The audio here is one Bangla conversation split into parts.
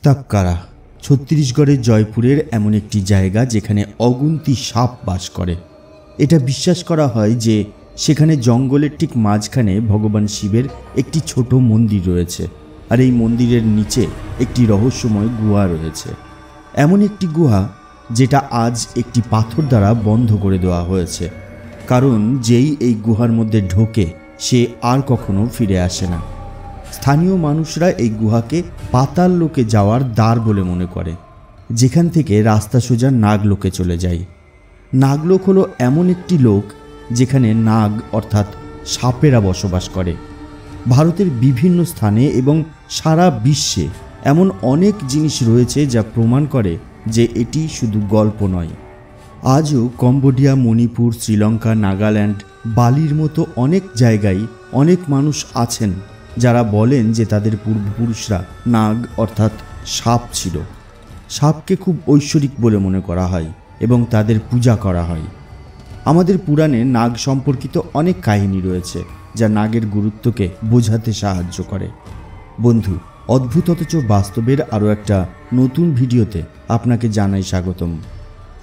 রক্তাবকারা ছত্তিশগড়ের জয়পুরের এমন একটি জায়গা যেখানে অগুন্তি সাপ বাস করে। এটা বিশ্বাস করা হয় যে সেখানে জঙ্গলের ঠিক মাঝখানে ভগবান শিবের একটি ছোট মন্দির রয়েছে, আর এই মন্দিরের নিচে একটি রহস্যময় গুহা রয়েছে। এমন একটি গুহা যেটা আজ একটি পাথর দ্বারা বন্ধ করে দেওয়া হয়েছে, কারণ যেই এই গুহার মধ্যে ঢোকে সে আর কখনো ফিরে আসে না। স্থানীয় মানুষরা এই গুহাকে পাতাল লোকে যাওয়ার দ্বার বলে মনে করে, যেখান থেকে রাস্তা সোজা নাগলোকে চলে যায়। নাগলোক হলো এমন একটি লোক যেখানে নাগ অর্থাৎ সাপেরা বসবাস করে। ভারতের বিভিন্ন স্থানে এবং সারা বিশ্বে এমন অনেক জিনিস রয়েছে যা প্রমাণ করে যে এটি শুধু গল্প নয়। আজও কম্বোডিয়া, মণিপুর, শ্রীলঙ্কা, নাগাল্যান্ড, বালির মতো অনেক জায়গায় অনেক মানুষ আছেন যারা বলেন যে তাদের পূর্বপুরুষরা নাগ অর্থাৎ সাপ ছিল। সাপকে খুব ঐশ্বরিক বলে মনে করা হয় এবং তাদের পূজা করা হয়। আমাদের পুরাণে নাগ সম্পর্কিত অনেক কাহিনী রয়েছে যা নাগের গুরুত্বকে বোঝাতে সাহায্য করে। বন্ধু, অদ্ভুত অথচ বাস্তবের আরও একটা নতুন ভিডিওতে আপনাকে জানাই স্বাগতম।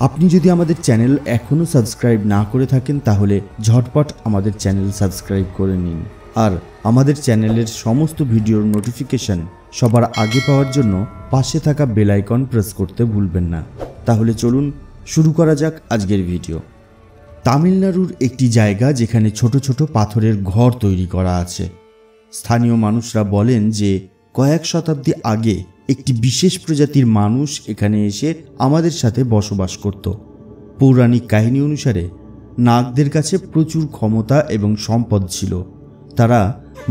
আপনি যদি আমাদের চ্যানেল এখনও সাবস্ক্রাইব না করে থাকেন তাহলে ঝটপট আমাদের চ্যানেল সাবস্ক্রাইব করে নিন, আর আমাদের চ্যানেলের সমস্ত ভিডিওর নোটিফিকেশন সবার আগে পাওয়ার জন্য পাশে থাকা বেল আইকন প্রেস করতে ভুলবেন না। তাহলে চলুন শুরু করা যাক আজকের ভিডিও। তামিলনাড়ুর একটি জায়গা যেখানে ছোট ছোট পাথরের ঘর তৈরি করা আছে। স্থানীয় মানুষরা বলেন যে কয়েক শতাব্দী আগে একটি বিশেষ প্রজাতির মানুষ এখানে এসে আমাদের সাথে বসবাস করত। পৌরাণিক কাহিনী অনুসারে নাগদের কাছে প্রচুর ক্ষমতা এবং সম্পদ ছিল। তারা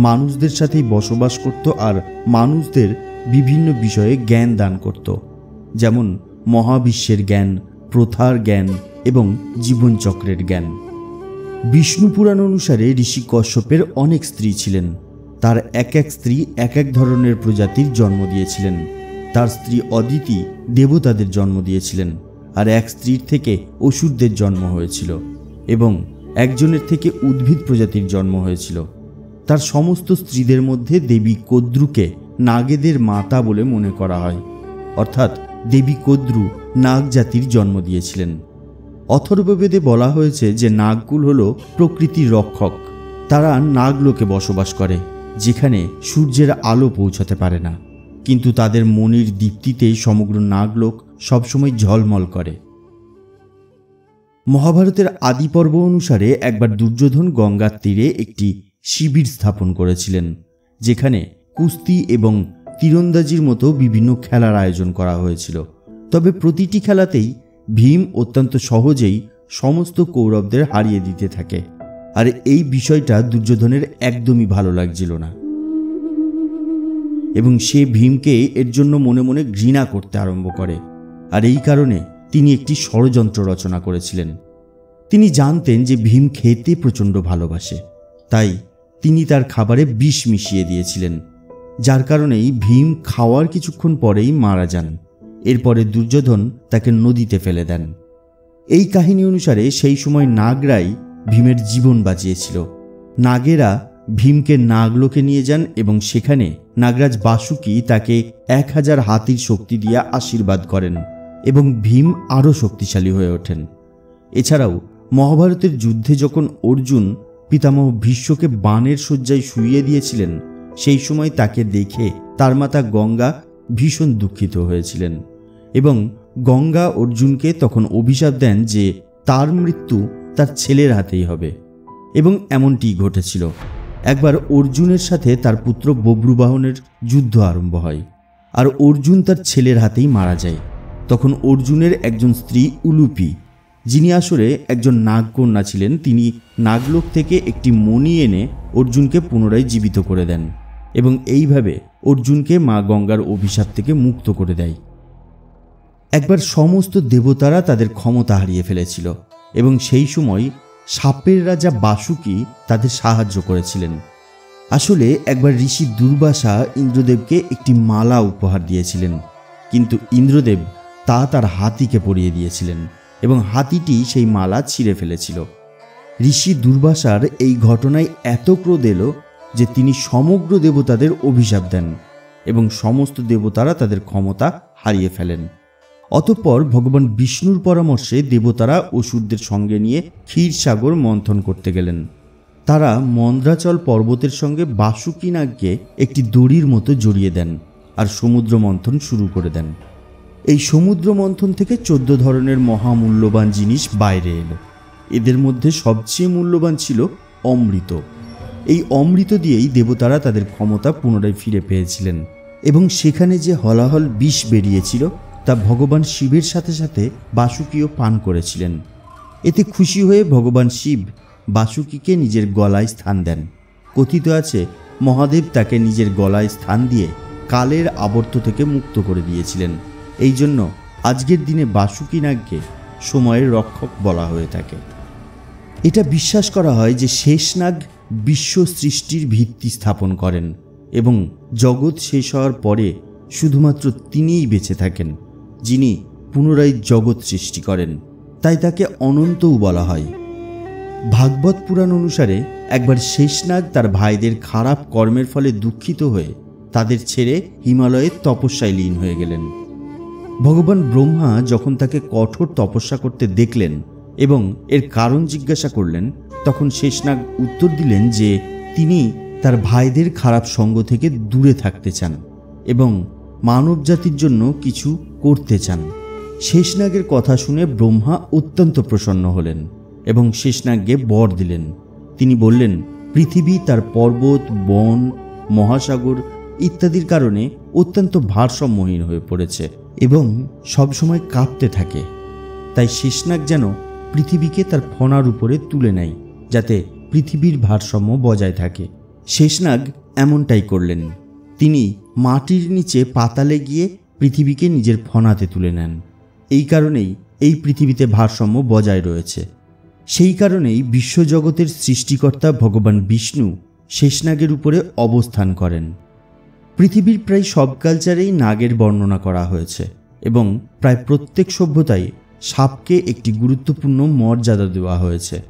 মানুষদের সাথেই বসবাস করত আর মানুষদের বিভিন্ন বিষয়ে জ্ঞান দান করত, যেমন মহাবিশ্বের জ্ঞান, প্রথার জ্ঞান এবং জীবনচক্রের জ্ঞান। বিষ্ণু পুরাণ অনুসারে ঋষি কশ্যপের অনেক স্ত্রী ছিলেন। তার এক এক স্ত্রী এক এক ধরনের প্রজাতির জন্ম দিয়েছিলেন। তার স্ত্রী অদিতি দেবতাদের জন্ম দিয়েছিলেন, আর এক স্ত্রীর থেকে অসুরদের জন্ম হয়েছিল এবং একজনের থেকে উদ্ভিদ প্রজাতির জন্ম হয়েছিল। তার সমস্ত স্ত্রীদের মধ্যে দেবী কদ্রুকে নাগেদের মাতা বলে মনে করা হয়, অর্থাৎ দেবী কদ্রু নাগ জাতির জন্ম দিয়েছিলেন। অথর্ববেদে বলা হয়েছে যে নাগকুল হল প্রকৃতির রক্ষক। তারা নাগলোকে বসবাস করে যেখানে সূর্যের আলো পৌঁছাতে পারে না, কিন্তু তাদের মনির দীপ্তিতেই সমগ্র নাগলোক সবসময় ঝলমল করে। মহাভারতের আদি পর্ব অনুসারে একবার দুর্যোধন গঙ্গার তীরে একটি শিবির স্থাপন করেছিলেন, যেখানে কুস্তি এবং তীরন্দাজির মতো বিভিন্ন খেলার আয়োজন করা হয়েছিল। তবে প্রতিটি খেলাতেই ভীম অত্যন্ত সহজেই সমস্ত কৌরবদের হারিয়ে দিতে থাকে, আর এই বিষয়টা দুর্যোধনের একদমই ভালো লাগছিল না এবং সে ভীমকে এর জন্য মনে মনে ঘৃণা করতে আরম্ভ করে। আর এই কারণে তিনি একটি ষড়যন্ত্র রচনা করেছিলেন। তিনি জানতেন যে ভীম খেতে প্রচণ্ড ভালোবাসে, তাই তিনি তার খাবারে বিষ মিশিয়ে দিয়েছিলেন, যার কারণেই ভীম খাওয়ার কিছুক্ষণ পরেই মারা যান। এরপরে দুর্যোধন তাকে নদীতে ফেলে দেন। এই কাহিনী অনুসারে সেই সময় নাগরাই ভীমের জীবন বাঁচিয়েছিল। নাগেরা ভীমকে নাগলোকে নিয়ে যান এবং সেখানে নাগরাজ বাসুকি তাকে 1000 হাতির শক্তি দিয়ে আশীর্বাদ করেন এবং ভীম আরও শক্তিশালী হয়ে ওঠেন। এছাড়াও মহাভারতের যুদ্ধে যখন অর্জুন পিতামহ ভীষ্মকে বাণের শয্যায় শুইয়ে দিয়েছিলেন, সেই সময় তাকে দেখে তার মাতা গঙ্গা ভীষণ দুঃখিত হয়েছিলেন এবং গঙ্গা অর্জুনকে তখন অভিশাপ দেন যে তার মৃত্যু তার ছেলের হাতেই হবে, এবং এমনটিই ঘটেছিল। একবার অর্জুনের সাথে তার পুত্র বব্রুবাহনের যুদ্ধ আরম্ভ হয়, আর অর্জুন তার ছেলের হাতেই মারা যায়। তখন অর্জুনের একজন স্ত্রী উলুপি, যিনি আসলে একজন নাগকন্যা ছিলেন, তিনি নাগলোক থেকে একটি মণি এনে অর্জুনকে পুনরায় জীবিত করে দেন এবং এইভাবে অর্জুনকে মা গঙ্গার অভিশাপ থেকে মুক্ত করে দেয়। একবার সমস্ত দেবতারা তাদের ক্ষমতা হারিয়ে ফেলেছিল এবং সেই সময় সাপের রাজা বাসুকি তাদের সাহায্য করেছিলেন। আসলে একবার ঋষি দুর্বাসা ইন্দ্রদেবকে একটি মালা উপহার দিয়েছিলেন, কিন্তু ইন্দ্রদেব তা তার হাতিকে পরিয়ে দিয়েছিলেন এবং হাতিটি সেই মালা ছিঁড়ে ফেলেছিল। ঋষি দুর্বাসার এই ঘটনায় এত ক্রোধ এলো যে তিনি সমগ্র দেবতাদের অভিশাপ দেন এবং সমস্ত দেবতারা তাদের ক্ষমতা হারিয়ে ফেলেন। অতঃপর ভগবান বিষ্ণুর পরামর্শে দেবতারা অসুরদের সঙ্গে নিয়ে ক্ষীরসাগর মন্থন করতে গেলেন। তারা মন্দ্রাচল পর্বতের সঙ্গে বাসুকী নাগকে একটি দড়ির মতো জড়িয়ে দেন আর সমুদ্র মন্থন শুরু করে দেন। এই সমুদ্র মন্থন থেকে 14 ধরনের মহামূল্যবান জিনিস বাইরে এলো। এদের মধ্যে সবচেয়ে মূল্যবান ছিল অমৃত। এই অমৃত দিয়েই দেবতারা তাদের ক্ষমতা পুনরায় ফিরে পেয়েছিলেন এবং সেখানে যে হলাহল বিষ বেরিয়েছিল তা ভগবান শিবের সাথে সাথে বাসুকীও পান করেছিলেন। এতে খুশি হয়ে ভগবান শিব বাসুকীকে নিজের গলায় স্থান দেন। কথিত আছে মহাদেব তাকে নিজের গলায় স্থান দিয়ে কালের আবর্ত থেকে মুক্ত করে দিয়েছিলেন। এই জন্য আজকের দিনে বাসুকী নাগকে সময়ের রক্ষক বলা হয়ে থাকে। এটা বিশ্বাস করা হয় যে শেষনাগ বিশ্ব সৃষ্টির ভিত্তি স্থাপন করেন এবং জগৎ শেষ হওয়ার পরে শুধুমাত্র তিনিই বেঁচে থাকেন, যিনি পুনরায় জগৎ সৃষ্টি করেন। তাই তাকে অনন্তও বলা হয়। ভাগবত পুরাণ অনুসারে একবার শেষনাগ তার ভাইদের খারাপ কর্মের ফলে দুঃখিত হয়ে তাদের ছেড়ে হিমালয়ে তপস্যায় লীন হয়ে গেলেন। ভগবান ব্রহ্মা যখন তাকে কঠোর তপস্যা করতে দেখলেন এবং এর কারণ জিজ্ঞাসা করলেন, তখন শেষনাগ উত্তর দিলেন যে তিনি তার ভাইদের খারাপ সঙ্গ থেকে দূরে থাকতে চান এবং মানব জাতির জন্য কিছু করতে চান। শেষনাগের কথা শুনে ব্রহ্মা অত্যন্ত প্রসন্ন হলেন এবং শেষনাগকে বর দিলেন। তিনি বললেন, পৃথিবী তার পর্বত, বন, মহাসাগর ইত্যাদির কারণে অত্যন্ত ভারসাম্যহীন হয়ে পড়েছে এবং সবসময় কাঁপতে থাকে। তাই শেষনাগ যেন পৃথিবীকে তার ফণার উপরে তুলে নেয়, যাতে পৃথিবীর ভারসাম্য বজায় থাকে। শেষনাগ এমনটাই করলেন। তিনি মাটির নিচে পাতালে গিয়ে পৃথিবীকে নিজের ফণাতে তুলে নেন। এই কারণেই এই পৃথিবীতে ভারসাম্য বজায় রয়েছে। সেই কারণেই বিশ্বজগতের সৃষ্টিকর্তা ভগবান বিষ্ণু শেষনাগের উপরে অবস্থান করেন। পৃথিবীর প্রায় সব কালচারেই নাগের বর্ণনা করা হয়েছে এবং প্রায় প্রত্যেক সভ্যতায় সাপকে একটি গুরুত্বপূর্ণ মর্যাদা দেওয়া হয়েছে।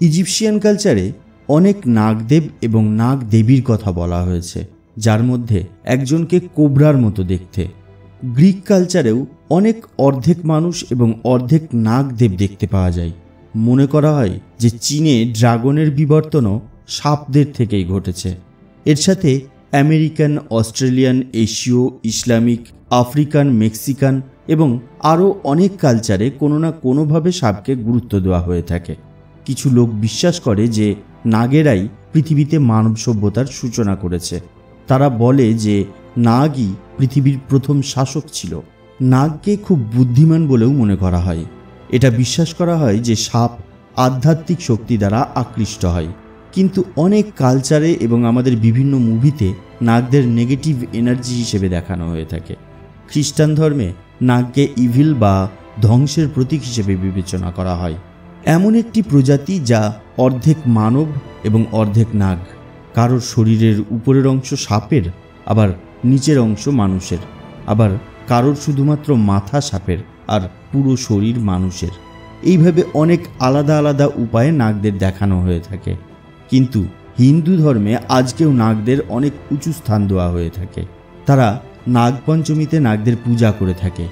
ইজিপশিয়ান কালচারে অনেক নাগদেব এবং নাগ দেবীর কথা বলা হয়েছে, যার মধ্যে একজনকে কোবরার মতো দেখতে। গ্রিক কালচারেও অনেক অর্ধেক মানুষ এবং অর্ধেক নাগদেব দেখতে পাওয়া যায়। মনে করা হয় যে চীনে ড্রাগনের বিবর্তনও সাপদের থেকেই ঘটেছে। এর সাথে আমেরিকান, অস্ট্রেলিয়ান, এশীয়, ইসলামিক, আফ্রিকান, মেক্সিকান এবং আরও অনেক কালচারে কোনো না কোনোভাবে সাপকে গুরুত্ব দেওয়া হয়ে থাকে। কিছু লোক বিশ্বাস করে যে নাগেরাই পৃথিবীতে মানব সভ্যতার সূচনা করেছে। তারা বলে যে নাগই পৃথিবীর প্রথম শাসক ছিল। নাগকে খুব বুদ্ধিমান বলেও মনে করা হয়। এটা বিশ্বাস করা হয় যে সাপ আধ্যাত্মিক শক্তি দ্বারা আকৃষ্ট হয়। কিন্তু অনেক কালচারে এবং আমাদের বিভিন্ন মুভিতে নাগদের নেগেটিভ এনার্জি হিসেবে দেখানো হয়ে থাকে। খ্রিস্টান ধর্মে নাগকে ইভিল বা ধ্বংসের প্রতীক হিসেবে বিবেচনা করা হয়। এমন একটি প্রজাতি যা অর্ধেক মানব এবং অর্ধেক নাগ। কারোর শরীরের উপরের অংশ সাপের, আবার নিচের অংশ মানুষের, আবার কারোর শুধুমাত্র মাথা সাপের আর পুরো শরীর মানুষের। এইভাবে অনেক আলাদা আলাদা উপায়ে নাগদের দেখানো হয়ে থাকে। কিন্তু হিন্দু ধর্মে আজকেও নাগদের অনেক উঁচু স্থান দেওয়া হয়ে থাকে। তারা নাগপঞ্চমীতে নাগদের পূজা করে থাকে।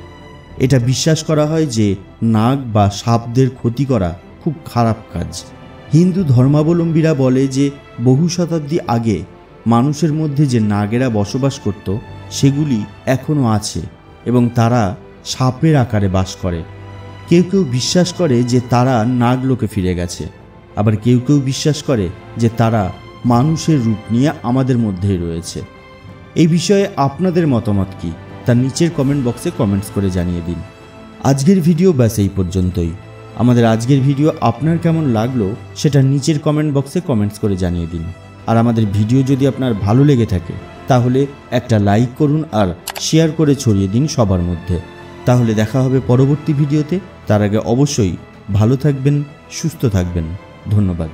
এটা বিশ্বাস করা হয় যে নাগ বা সাপদের ক্ষতি করা খুব খারাপ কাজ। হিন্দু ধর্মাবলম্বীরা বলে যে বহু শতাব্দী আগে মানুষের মধ্যে যে নাগেরা বসবাস করত সেগুলি এখনও আছে এবং তারা সাপের আকারে বাস করে। কেউ কেউ বিশ্বাস করে যে তারা নাগলোকে ফিরে গেছে, আবার কেউ কেউ বিশ্বাস করে যে তারা মানুষের রূপ নিয়ে আমাদের মধ্যেই রয়েছে। এই বিষয়ে আপনাদের মতামত কি তা নিচের কমেন্ট বক্সে কমেন্টস করে জানিয়ে দিন। আজকের ভিডিও ব্যাস এই পর্যন্তই। আমাদের আজকের ভিডিও আপনার কেমন লাগলো সেটা নিচের কমেন্ট বক্সে কমেন্টস করে জানিয়ে দিন। আর আমাদের ভিডিও যদি আপনার ভালো লেগে থাকে তাহলে একটা লাইক করুন আর শেয়ার করে ছড়িয়ে দিন সবার মধ্যে। তাহলে দেখা হবে পরবর্তী ভিডিওতে। তার আগে অবশ্যই ভালো থাকবেন, সুস্থ থাকবেন। ধন্যবাদ।